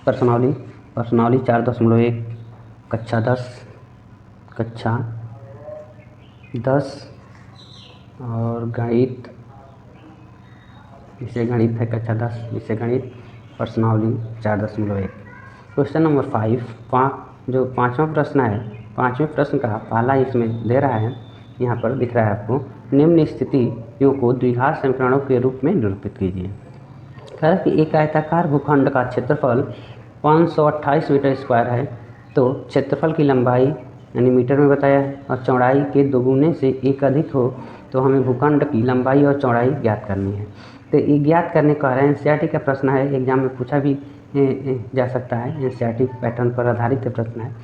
प्रश्नावली 4.1 कक्षा 10 और गणित, विषय गणित है कक्षा 10, विषय गणित, प्रश्नावली 4.1। क्वेश्चन नंबर 5, जो पाँचवा प्रश्न है, पाँचवें प्रश्न का पहला इसमें दे रहा है, यहाँ पर दिख रहा है आपको, निम्न स्थितियों को द्विघात समीकरणों के रूप में निरूपित कीजिए। कह रहा है कि एक आयताकार भूखंड का क्षेत्रफल 528 मीटर स्क्वायर है, तो क्षेत्रफल की लंबाई यानी मीटर में बताया है और चौड़ाई के दोगुने से एक अधिक हो तो हमें भूखंड की लंबाई और चौड़ाई ज्ञात करनी है। तो ये ज्ञात करने का एनसीईआरटी का प्रश्न है, एग्जाम में पूछा भी जा सकता है, एनसीईआरटी पैटर्न पर आधारित प्रश्न है।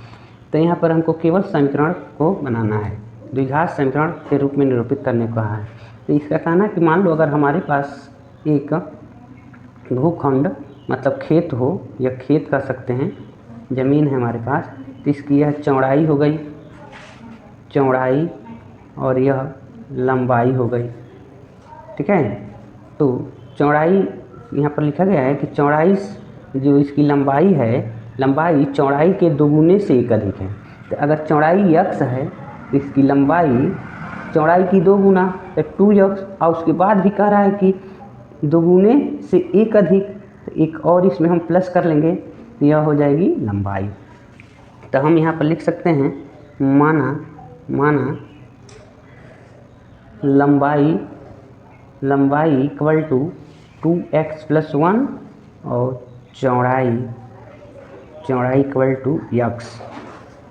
तो यहाँ पर हमको केवल समीकरण को बनाना है, द्विघात समीकरण के रूप में निरूपित करने को कहा है। तो इसका कहना है कि मान लो अगर हमारे पास एक भूखंड मतलब खेत हो, या खेत कह सकते हैं, ज़मीन है हमारे पास, तो इसकी यह चौड़ाई हो गई, चौड़ाई, और यह लंबाई हो गई। ठीक है, तो चौड़ाई यहाँ पर लिखा गया है कि चौड़ाई जो इसकी लंबाई है, लंबाई चौड़ाई के दोगुने से एक अधिक है। तो अगर चौड़ाई x है तो इसकी लंबाई चौड़ाई की 2 गुना, तो 2x, और उसके बाद भी कह रहा है कि दोगुने से एक अधिक, तो एक और इसमें हम प्लस कर लेंगे तो यह हो जाएगी लंबाई। तो हम यहाँ पर लिख सकते हैं, माना लंबाई इक्वल टू 2x + 1 और चौड़ाई इक्वल टू x,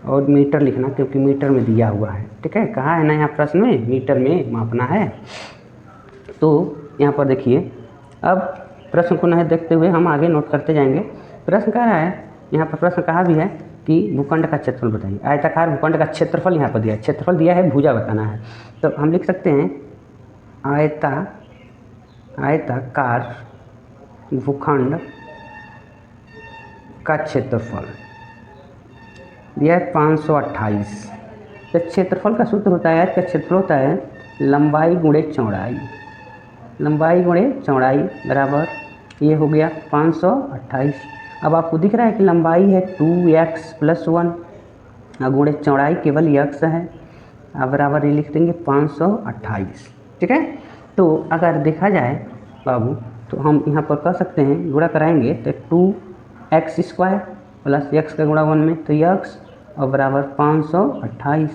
और मीटर लिखना क्योंकि मीटर में दिया हुआ है। ठीक है, कहा है ना यहाँ प्रश्न में मीटर में मापना है। तो यहाँ पर देखिए, अब प्रश्न को नहीं देखते हुए हम आगे नोट करते जाएंगे। प्रश्न कह रहा है, यहाँ पर प्रश्न कहा भी है कि भूखंड का क्षेत्रफल बताइए। आयताकार भूखंड का क्षेत्रफल यहाँ पर दिया है, क्षेत्रफल दिया है, भुजा बताना है। तो हम लिख सकते हैं आयताकार भूखंड का क्षेत्रफल दिया है 528। तो क्षेत्रफल का सूत्र होता है, इसका क्षेत्रफल होता है लंबाई गुणे चौड़ाई, लंबाई गुणे चौड़ाई बराबर ये हो गया 528। अब आपको दिख रहा है कि लंबाई है 2x + 1 और गुणे चौड़ाई केवल x है, अब बराबर ये लिख देंगे 528। ठीक है, तो अगर देखा जाए बाबू, तो हम यहाँ पर कर सकते हैं, गुणा कराएंगे तो 2x² + x का गुणा 1 में तो x, और बराबर 528।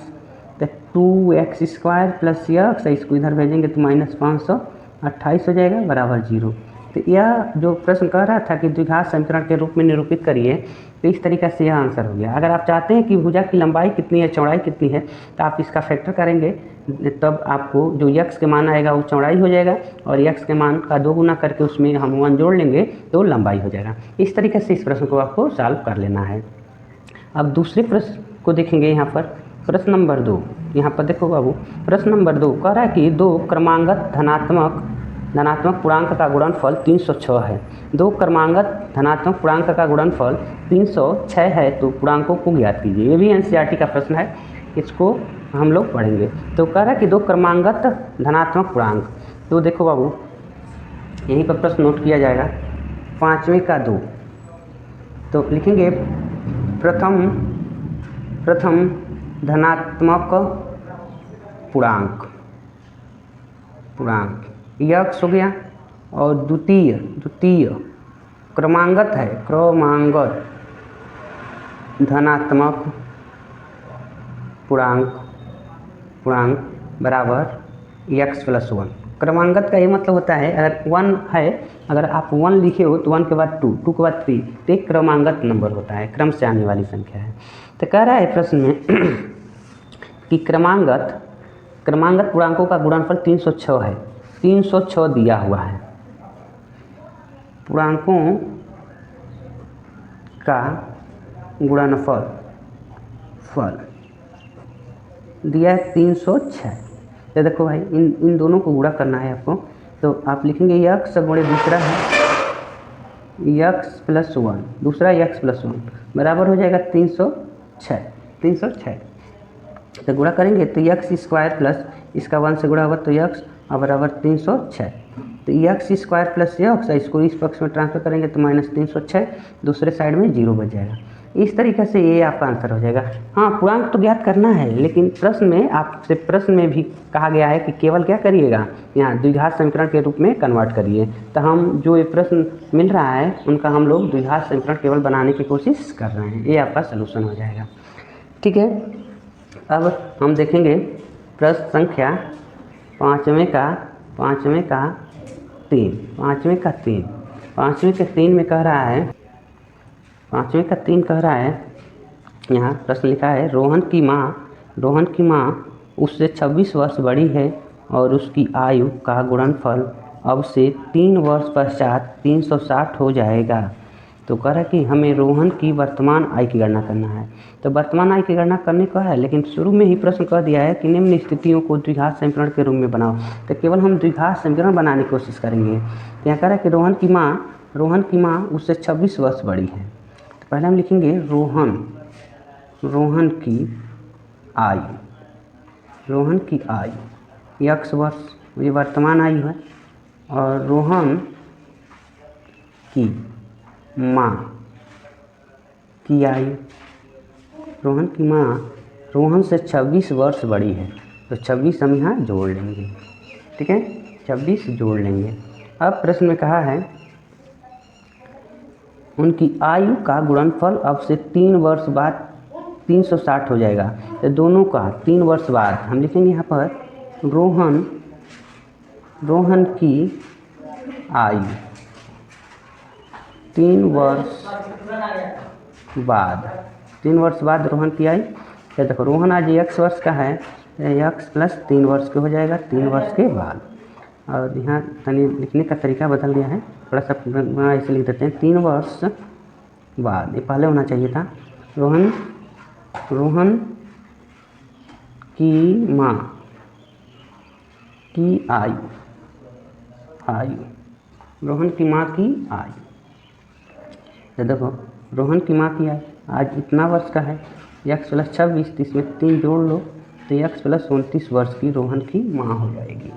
तो 2x² + x, इसको इधर भेजेंगे तो -528 हो जाएगा बराबर 0। तो यह जो प्रश्न कह रहा था कि द्विघात समीकरण के रूप में निरूपित करिए, तो इस तरीक़े से यह आंसर हो गया। अगर आप चाहते हैं कि भुजा की लंबाई कितनी है, चौड़ाई कितनी है, तो आप इसका फैक्टर करेंगे, तब आपको जो x के मान आएगा वो चौड़ाई हो जाएगा, और x के मान का 2 गुना करके उसमें हम 1 जोड़ लेंगे तो लंबाई हो जाएगा। इस तरीके से इस प्रश्न को आपको सॉल्व कर लेना है। अब दूसरे प्रश्न को देखेंगे, यहाँ पर प्रश्न नंबर 2। यहाँ पर देखो बाबू, प्रश्न नंबर 2 कह रहा है कि 2 क्रमांगत धनात्मक पूर्णांक का गुणनफल 306 है। 2 क्रमांगत धनात्मक पूर्णांक का गुणनफल 306 है, तो पूर्णांकों को ज्ञात कीजिए। ये भी एनसीईआरटी का प्रश्न है, इसको हम लोग पढ़ेंगे। तो कह रहा है कि 2 क्रमांगत धनात्मक पूर्णांक, तो देखो बाबू यहीं पर प्रश्न नोट किया जाएगा, 5वें का 2, तो लिखेंगे प्रथम धनात्मक पूर्णांक x हो गया, और द्वितीय क्रमांगत है, क्रमांगत धनात्मक पूर्णांक बराबर x + 1। क्रमांगत का ये मतलब होता है, अगर 1 है, अगर आप 1 लिखे हो तो 1 के बाद 2, 2 के बाद 3, तो एक क्रमांगत नंबर होता है, क्रम से आने वाली संख्या है। तो कह रहा है प्रश्न में कि क्रमांगत पूर्णांकों का गुणनफल 306 है, 306 दिया हुआ है, पूर्णांकों का गुणनफल दिया है 306। तो देखो भाई, इन दोनों को गुणा करना है आपको, तो आप लिखेंगे x गुणे दूसरा है x + 1, दूसरा x + 1 बराबर हो जाएगा 306। तो गुणा करेंगे तो x² प्लस इसका 1 से गुणा होगा तो x, और बराबर 306। तो एक्स स्क्वायर प्लस एक्स, इसको इस पक्ष में ट्रांसफर करेंगे तो -306, दूसरे साइड में 0 बच जाएगा। इस तरीके से ये आपका आंसर हो जाएगा। हाँ, पूर्णांक तो ज्ञात करना है, लेकिन प्रश्न में आपसे प्रश्न में भी कहा गया है कि केवल क्या करिएगा, यहाँ द्विघात समीकरण के रूप में कन्वर्ट करिए। तो हम जो ये प्रश्न मिल रहा है उनका हम लोग द्विघात समीकरण केवल बनाने की कोशिश कर रहे हैं। ये आपका सलूशन हो जाएगा। ठीक है, अब हम देखेंगे प्रश्न संख्या पाँचवें का 3 में कह रहा है, 5वें का 3 कह रहा है, यहाँ प्रश्न लिखा है रोहन की माँ उससे 26 वर्ष बड़ी है और उसकी आयु का गुणनफल अब से 3 वर्ष पश्चात 360 हो जाएगा। तो कह रहा है कि हमें रोहन की वर्तमान आय की गणना करना है। तो वर्तमान आय की गणना करने को है, लेकिन शुरू में ही प्रश्न कह दिया है कि निम्न स्थितियों को द्विघात समीकरण के रूप में बनाओ। तो केवल हम द्विघात समीकरण बनाने की कोशिश करेंगे। तो यहाँ कह रहा है कि रोहन की माँ उससे 26 वर्ष बड़ी है। तो पहले हम लिखेंगे रोहन की आयु x वर्ष, ये वर्तमान आयु है, और रोहन की माँ की आयु, रोहन से 26 वर्ष बड़ी है, तो 26 हम यहाँ जोड़ लेंगे। ठीक है, 26 जोड़ लेंगे। अब प्रश्न में कहा है उनकी आयु का गुणनफल अब से 3 वर्ष बाद 360 हो जाएगा। तो दोनों का 3 वर्ष बाद हम लिखेंगे यहाँ पर रोहन की आयु 3 वर्ष बाद रोहन की आयु। तो देखो रोहन आज x वर्ष का है, x प्लस 3 वर्ष के हो जाएगा 3 वर्ष के बाद। और यहाँ तनी लिखने का तरीका बदल गया है, थोड़ा सा ऐसे लिख देते हैं 3 वर्ष बाद, ये पहले होना चाहिए था। रोहन की माँ की आयु रोहन की माँ की आयु। तो देखो रोहन की माँ की आयु आज इतना वर्ष का है, x प्लस 26, तो इसमें 3 जोड़ लो तो x प्लस 29 वर्ष की रोहन की माँ हो जाएगी।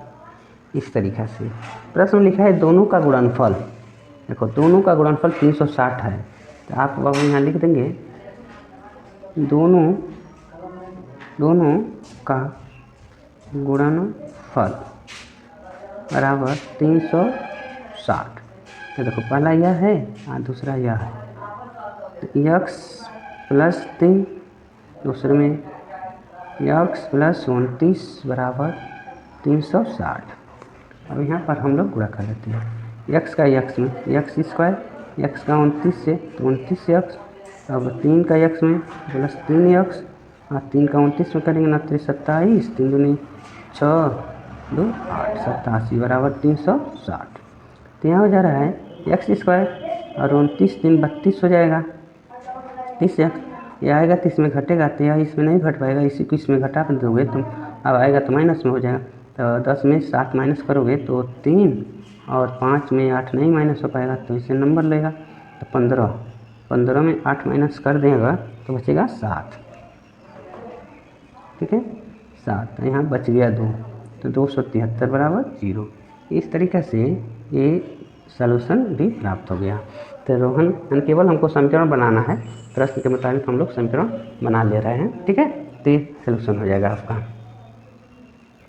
इस तरीक़े से प्रश्न लिखा है दोनों का गुणनफल। देखो दोनों का गुणनफल 360 है, तो आप बाबू यहाँ लिख देंगे दोनों का गुणनफल बराबर 360। तो देखो पहला यह है और दूसरा यह है, तो x प्लस 3, दूसरे में x प्लस 29 बराबर 360। अब यहाँ पर हम लोग गुणा कर लेते हैं x का x में x स्क्वायर, x का 29 से तो 29 से x, अब 3 का x में प्लस 3x, और 3 का 29 में करेंगे ना 27, 3 दूनी 6, 2 8, 87 बराबर 360। तो यहाँ हो जा रहा है x स्क्वायर और 29 3 32 हो जाएगा, 30 ये आएगा तो इसमें घटेगा, तो यह इसमें नहीं घट पाएगा, इसी को इसमें घटा कर दोगे तुम, अब आएगा तो माइनस में हो जाएगा। तो 10 में 7 माइनस करोगे तो 3, और 5 में 8 नहीं माइनस हो पाएगा, तो इसे नंबर लेगा तो 15 में 8 माइनस कर देगा तो बचेगा 7। ठीक है, 7, यहाँ बच गया 2, तो 273 बराबर 0। इस तरीक़े से ये सलूशन भी प्राप्त हो गया। तो रोहन केवल हमको समीकरण बनाना है, प्रश्न के मुताबिक हम लोग समीकरण बना ले रहे हैं। ठीक है, तो ये सलूशन हो जाएगा आपका।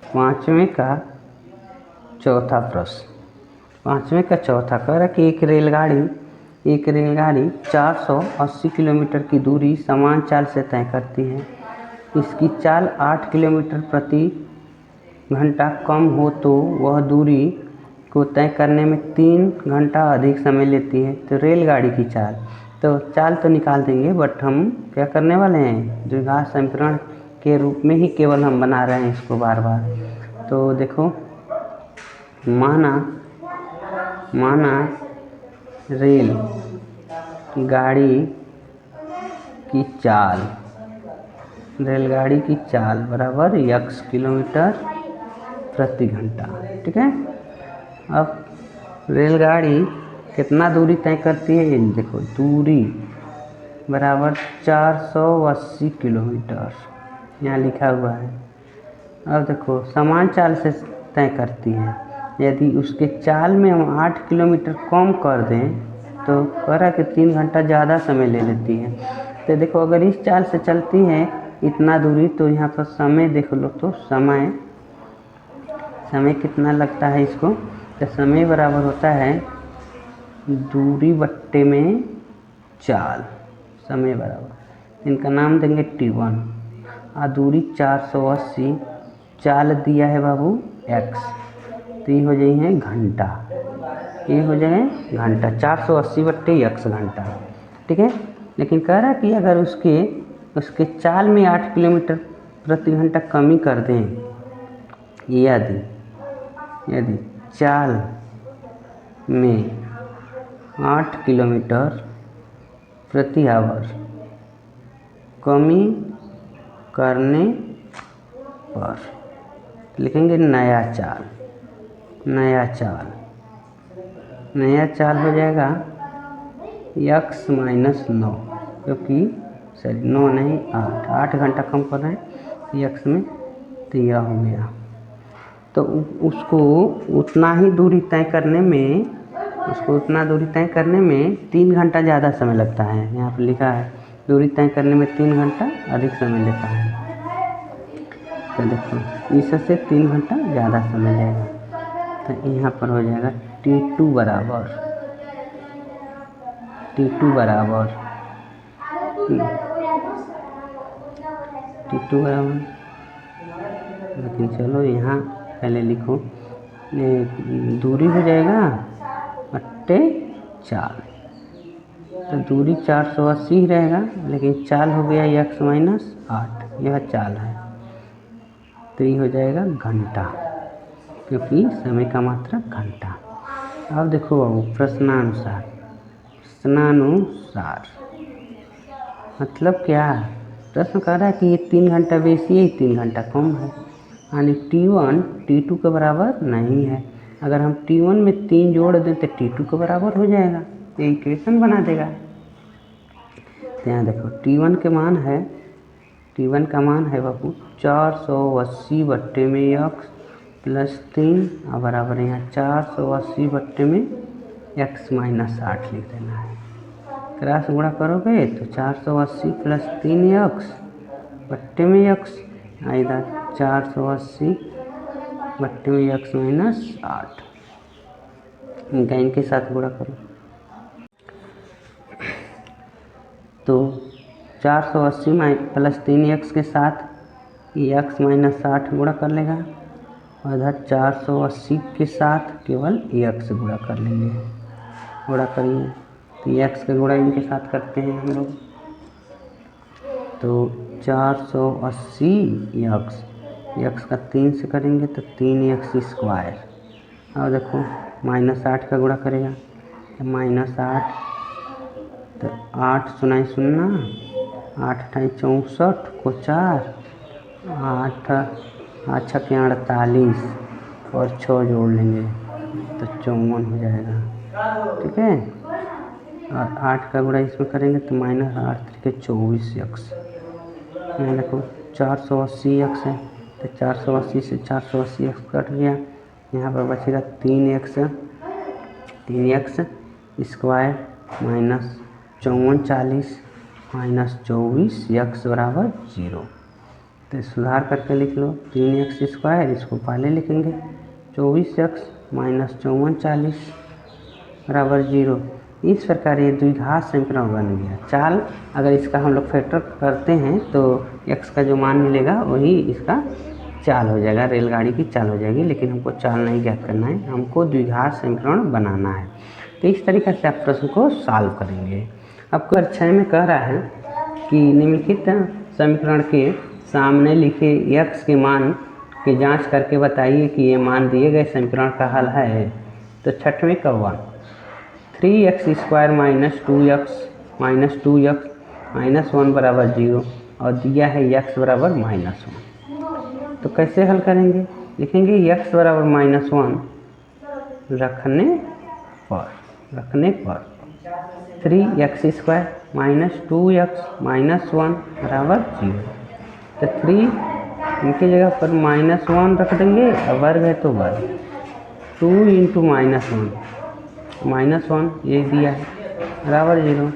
5वें का चौथा प्रश्न, 5वें का चौथा कह रहा है कि एक रेलगाड़ी 480 किलोमीटर की दूरी समान चाल से तय करती है। इसकी चाल 8 किलोमीटर प्रति घंटा कम हो तो वह दूरी को तय करने में 3 घंटा अधिक समय लेती है। तो रेलगाड़ी की चाल तो निकाल देंगे, बट हम क्या करने वाले हैं, द्विघात समीकरण के रूप में ही केवल हम बना रहे हैं इसको बार बार। तो देखो माना रेल गाड़ी की चाल बराबर x किलोमीटर प्रति घंटा। ठीक है, अब रेलगाड़ी कितना दूरी तय करती है, ये देखो दूरी बराबर 480 किलोमीटर यहाँ लिखा हुआ है। अब देखो समान चाल से तय करती है, यदि उसके चाल में हम 8 किलोमीटर कम कर दें तो कह रहा है कि 3 घंटा ज़्यादा समय ले लेती है। तो देखो अगर इस चाल से चलती है इतना दूरी तो यहाँ पर समय देख लो, तो समय कितना लगता है इसको, तो समय बराबर होता है दूरी बट्टे में चाल, समय बराबर इनका नाम देंगे T1 और दूरी 480, चाल दिया है बाबू x, तो ये हो जाए घंटा, ये हो जाए घंटा 480 बट्टे x घंटा, ठीक है। लेकिन कह रहा है कि अगर उसके चाल में 8 किलोमीटर प्रति घंटा कमी कर दें, यदि चाल में 8 किलोमीटर प्रति आवर कमी करने पर लिखेंगे नया चाल हो जाएगा x माइनस 9, क्योंकि 9 नहीं 8 घंटा कम कर रहे हैं x में, तो यह हो गया। तो उसको उतना दूरी तय करने में 3 घंटा ज़्यादा समय लगता है। यहाँ पर लिखा है दूरी तय करने में 3 घंटा अधिक समय लेता है। तो देखो इससे 3 घंटा ज़्यादा समय लेगा, तो यहाँ पर हो जाएगा T2 बराबर लेकिन चलो यहाँ पहले लिखो, दूरी हो जाएगा बट्टे चाल, तो दूरी 480 ही रहेगा, लेकिन चाल हो गया x माइनस 8, यह चाल है, तो ये हो जाएगा घंटा, क्योंकि समय का मात्रा घंटा। अब देखो बाबू प्रश्नानुसार मतलब क्या, प्रश्न कह रहा है कि ये 3 घंटा बेसी है, 3 घंटा कम है, यानी T1 T2 के बराबर नहीं है। अगर हम T1 में 3 जोड़ दें तो T2 के बराबर हो जाएगा, तो इक्वेशन बना देगा। तो यहाँ देखो T1 का मान है बाबू 480 बट्टे में x प्लस 3 और बराबर यहाँ 480 बट्टे में x माइनस 8 लिख देना है। क्रॉस गुणा करोगे तो 480 प्लस 3x बट्टे में x, इधर 480 बट्टे में x माइनस 8, इनके साथ गुणा करो तो 480 प्लस 3x के साथ x माइनस 8 गुणा कर लेगा, और इधर 480 के साथ केवल x गुणा कर लेंगे, गुणा करिए तो x का गुणा इनके साथ करते हैं हम लोग, तो 480 x का 3 से करेंगे तो 3x स्क्वायर, और देखो माइनस 8 का गुणा करेगा तो माइनस 8, तो 8 सुनाई सुनना 8 64 को 4 8 8 के 48 और 6 जोड़ लेंगे तो 54 हो जाएगा, ठीक है। और 8 का गुणा इसमें करेंगे तो माइनस 8 के 24x, यहाँ देखो 480x है, तो 480 से 480x कट गया, यहाँ पर बचेगा 3x square minus 54 minus 24x बराबर 0। तो सुधार करके लिख लो 3x स्क्वायर, इसको पहले लिखेंगे 24x माइनस 54 बराबर 0। इस प्रकार ये द्विघात समीकरण बन गया। चाल अगर इसका हम लोग फैक्टर करते हैं तो x का जो मान मिलेगा वही इसका चाल हो जाएगा, रेलगाड़ी की चाल हो जाएगी, लेकिन हमको चाल नहीं ज्ञात करना है, हमको द्विघात समीकरण बनाना है। तो इस तरीक़े से आप प्रश्न को सॉल्व करेंगे। अब कक्षा में कह रहा है कि निम्नलिखित समीकरण के सामने लिखे x के मान की जांच करके बताइए कि ये मान दिए गए समीकरण का हल है। तो छठवें का 3x square minus 2x minus 1 बराबर 0 और दिया है x बराबर माइनस 1। तो कैसे हल करेंगे, लिखेंगे x बराबर माइनस 1 रखने पर 3x square minus 2x minus 1 बराबर 0। तो 3 इनकी जगह पर माइनस 1 रख देंगे और वर्ग है तो वर्ग, 2 इंटू -1 -1 ये दिया है बराबर 0।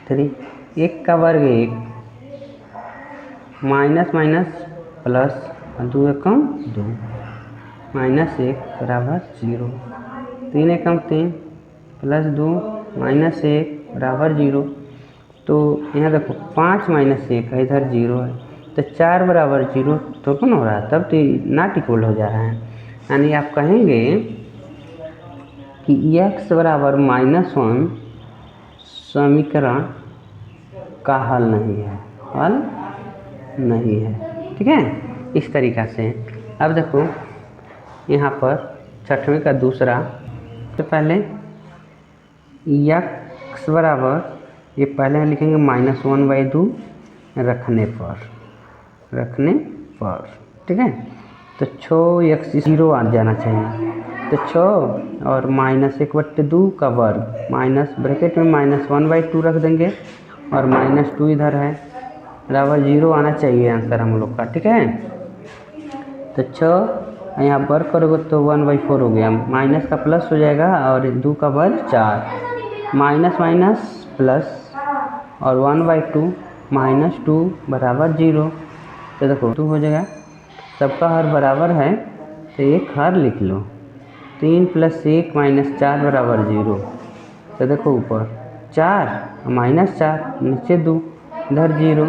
3 1 का वर्ग 1 माइनस माइनस प्लस 2 एकम 2 -1 बराबर 0। 3 एकम 3 प्लस 2 -1 बराबर 0। तो यहाँ देखो 5 - 1 है, इधर 0 है, तो 4 बराबर 0 तो कौन हो रहा है, तब तो नॉट इक्वल हो जा रहा है। यानी आप कहेंगे कि x बराबर -1 समीकरण का हल नहीं है, हल नहीं है। ठीक है, इस तरीक़ा से। अब देखो यहाँ पर छठवें का दूसरा, तो पहले x बराबर, ये पहले लिखेंगे -1/2 रखने पर। ठीक है, तो 6x 0 आ जाना चाहिए, तो 6 और -1/2 का वर्ग माइनस ब्रैकेट में -1/2 रख देंगे और -2 इधर है बराबर 0 आना चाहिए आंसर हम लोग का। ठीक है, तो 6 यहाँ वर्ग करोगे तो 1/4 हो गया, माइनस का प्लस हो जाएगा और 2 का वर्ग 4, माइनस माइनस प्लस और 1/2 -2 बराबर 0। तो देखो 2 हो जाएगा, सबका हर बराबर है तो एक हर लिख लो। 3 + 1 - 4 बराबर 0। तो देखो ऊपर 4 -4 नीचे 2 इधर 0,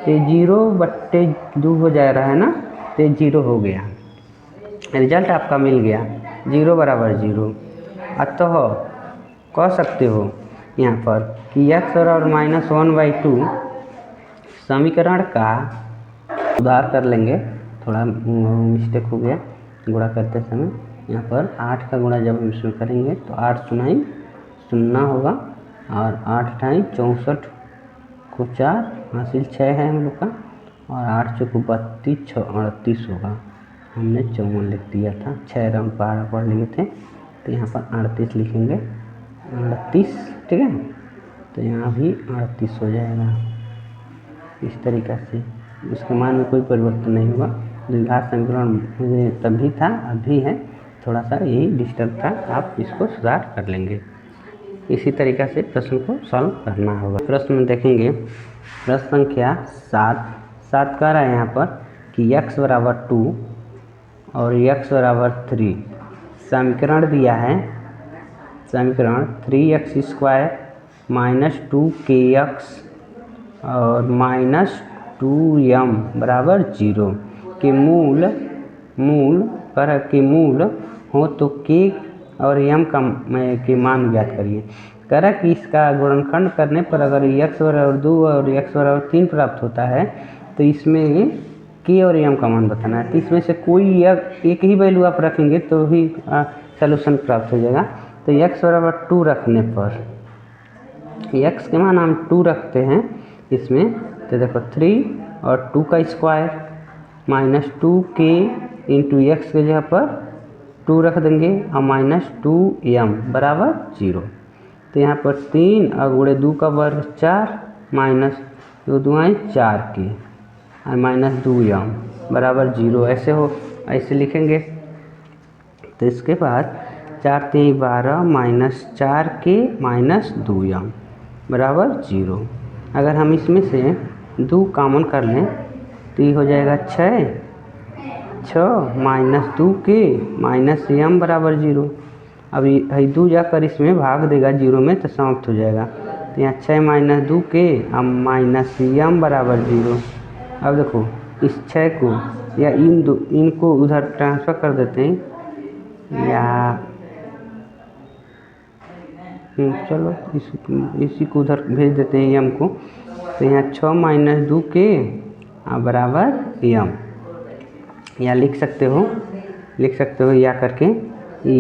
तो 0/2 हो जा रहा है ना, तो 0 हो गया, रिजल्ट आपका मिल गया 0 बराबर 0। अतः कह सकते हो यहाँ पर कि x बराबर -1/2 समीकरण का सुधार कर लेंगे। थोड़ा मिस्टेक हो गया गुणा करते समय, यहाँ पर 8 का गुणा जब हम इसमें करेंगे तो 8 सुनाई 0 होगा और 8 टाइम 64 को 4 हासिल 6 है हम लोग का, और 8 चौको 32 6 38 होगा, हमने 54 लिख दिया था, 6 राउंड पढ़ लिए थे, तो यहाँ पर 38 लिखेंगे 38। ठीक है, तो यहाँ भी 38 हो जाएगा इस तरीक़ा से, उसके मान में कोई परिवर्तन नहीं होगा। द्विघात समीकरण मुझे तभी था, अभी है, थोड़ा सा यही डिस्टर्ब था, आप इसको सुधार कर लेंगे। इसी तरीक़ा से प्रश्न को सॉल्व करना होगा। प्रश्न में देखेंगे, प्रश्न संख्या 7 कह रहा है यहाँ पर कि x बराबर 2 और x बराबर 3 समीकरण दिया है, समीकरण 3x² - 2kx और -2m बराबर 0 के मूल हो तो k और m के मान ज्ञात करिए। कह रहा कि इसका गुणनखंड करने पर अगर x बराबर 2 और x बराबर 3 प्राप्त होता है तो इसमें k और m का मान बताना है। तो इसमें से कोई एक ही वैल्यू आप रखेंगे तो ही सलूशन प्राप्त हो जाएगा। तो x बराबर 2 रखने पर, x के मान हम 2 रखते हैं इसमें, तो देखो 3 और 2 का स्क्वायर -2k इंटू x के जगह पर 2 रख देंगे और -2m बराबर 0। तो यहाँ पर 3 और गुणे 2 का वर्ग 4 माइनस 2 2 4k और -2m बराबर 0, ऐसे लिखेंगे। तो इसके बाद 4 3 12 -4k -2m बराबर 0। अगर हम इसमें से 2 कॉमन कर लें तो ये हो जाएगा 6 -2k -m बराबर 0। अब ये 2 जाकर इसमें भाग देगा 0 में तो समाप्त हो जाएगा। तो यहाँ 6 - 2k अब -m बराबर 0। अब देखो इस 6 को या इनको उधर ट्रांसफ़र कर देते हैं, या चलो इसी को उधर भेज देते हैं m को। तो यहाँ 6 - 2k बराबर m, या लिख सकते हो या करके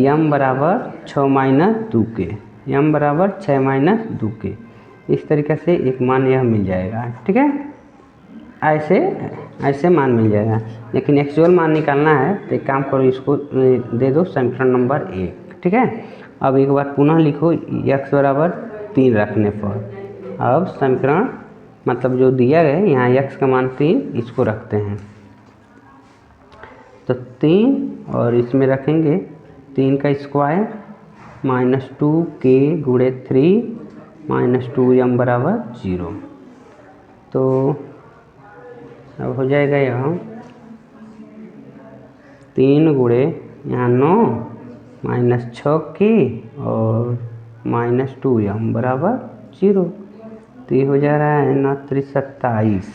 m बराबर 6 - 2k, m बराबर 6 - 2k, इस तरीक़े से एक मान यह मिल जाएगा। ठीक है, ऐसे मान मिल जाएगा। लेकिन एक्चुअल मान निकालना है तो एक काम करो, इसको दे दो समीकरण नंबर 1। ठीक है, अब एक बार पुनः लिखो x बराबर 3 रखने पर। अब समीकरण मतलब जो दिया गया है यहाँ x का मान 3, इसको रखते हैं, तो 3 और इसमें रखेंगे 3 का स्क्वायर माइनस 2k गुणे 3 माइनस 2m बराबर 0। तो अब हो जाएगा यहाँ 3 गुणे यहाँ 9 माइनस 6k और माइनस 2m बराबर 0। तो ये हो जा रहा है 9 3 27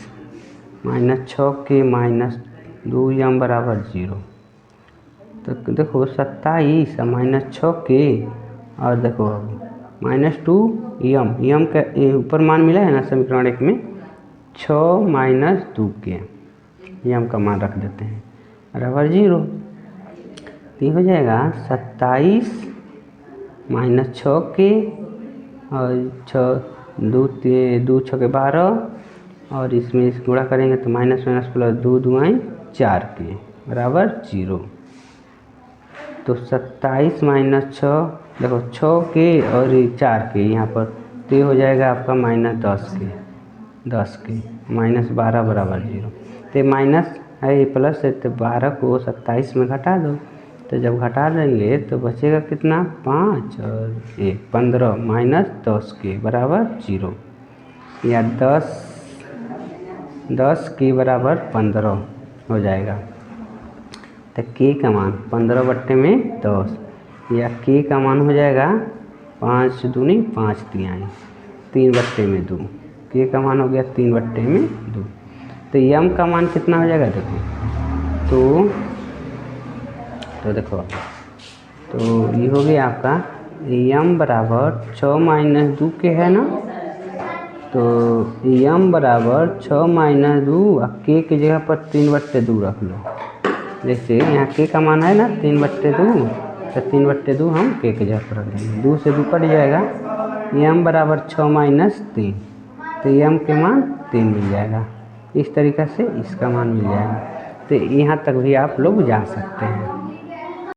माइनस 6k माइनस 2m बराबर 0। तो देखो 27 माइनस 6k और देखो माइनस 2m का ऊपर मान मिला है ना समीकरण 1 में 6 माइनस 2k m का मान रख देते हैं बराबर 0। तो ये हो जाएगा 27 माइनस 6k और 2 6 12 और इसमें इस गुणा करेंगे तो माइनस माइनस प्लस 2 2 4k बराबर 0। तो 27 माइनस 6 देखो 6k और 4k यहाँ पर तो ये हो जाएगा आपका माइनस 10k माइनस 12 बराबर 0। तो माइनस है ये प्लस है तो 12 को 27 में घटा दो। तो जब घटा देंगे तो बचेगा कितना 5 और 1 15 माइनस 10k बराबर 0 या 10 के बराबर 15 हो जाएगा। तो k का मान 15 बट्टे में 10 या k का मान हो जाएगा 5 दूनी 5 तिहाई 3 बट्टे में 2। k का मान हो गया 3 बट्टे में 2। तो m का मान कितना हो जाएगा देखो तो देखो तो ये हो गया आपका m बराबर 6 माइनस 2 के है ना। तो m बराबर 6 माइनस 2 और k की जगह पर 3 बट्टे 2 रख लो। जैसे यहाँ k का मान है ना 3 बट्टे 2 तो 3 बट्टे 2 हम k की जगह पर रख देंगे 2 से 2 कट जाएगा m बराबर 6 माइनस 3 तो m के मान 3 मिल जाएगा। इस तरीक़ा से इसका मान मिल जाएगा। तो यहाँ तक भी आप लोग जा सकते हैं।